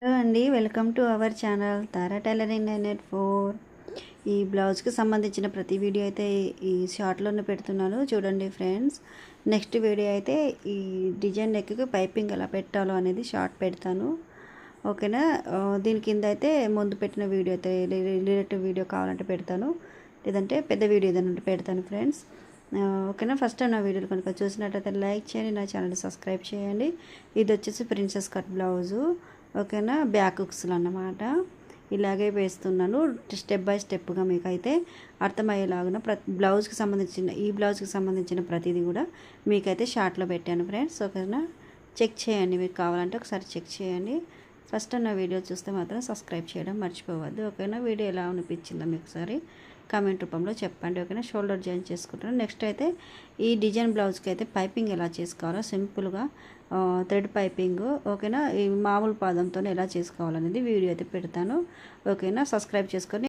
Hello అండి, welcome to our channel Tara tailoring 984. ఈ బ్లౌజ్కి సంబంధించిన ప్రతి వీడియో అయితే ఈ షార్ట్లోనే పెడుతున్నాను చూడండి ఫ్రెండ్స్. నెక్స్ట్ వీడియో అయితే ఈ డిజైన్ నెక్కి పైపింగ్ ఎలా పెట్టాలో అనేది షార్ట్ పెడతాను, ఓకేనా. దీని కింద అయితే ముందు పెట్టిన వీడియో అయితే రిలేటివ్ వీడియో కావాలంటే పెడతాను, లేదంటే పెద్ద వీడియో ఏదైనా పెడతాను ఫ్రెండ్స్, ఓకేనా. ఫస్ట్ నా వీడియోలు కనుక చూసినట్టయితే లైక్ చేయండి, నా ఛానల్ని సబ్స్క్రైబ్ చేయండి. ఇది వచ్చేసి ప్రిన్సెస్ కట్ బ్లౌజు, ఓకేనా. బ్యాక్ హుక్స్లు అన్నమాట. ఇలాగే వేస్తున్నాను స్టెప్ బై స్టెప్గా, మీకైతే అర్థమయ్యేలాగా బ్లౌజ్కి సంబంధించిన ఈ బ్లౌజ్కి సంబంధించిన ప్రతిదీ కూడా మీకైతే షార్ట్లో పెట్టాను ఫ్రెండ్స్, ఓకేనా. చెక్ చేయండి, మీకు కావాలంటే ఒకసారి చెక్ చేయండి. ఫస్ట్ నా వీడియో చూస్తే మాత్రం సబ్స్క్రైబ్ చేయడం మర్చిపోవద్దు, ఓకేనా. వీడియో ఎలా అనిపించిందో మీకు ఒకసారి కామెంట్ రూపంలో చెప్పండి, ఓకేనా. షోల్డర్ జాయిన్ చేసుకుంటాను. నెక్స్ట్ అయితే ఈ డిజైన్ బ్లౌజ్కి అయితే పైపింగ్ ఎలా చేసుకోవాలో సింపుల్గా థ్రెడ్ పైపింగ్, ఓకేనా. ఈ మామూలు పాదంతో ఎలా చేసుకోవాలనేది వీడియో అయితే పెడతాను, ఓకేనా. సబ్స్క్రైబ్ చేసుకొని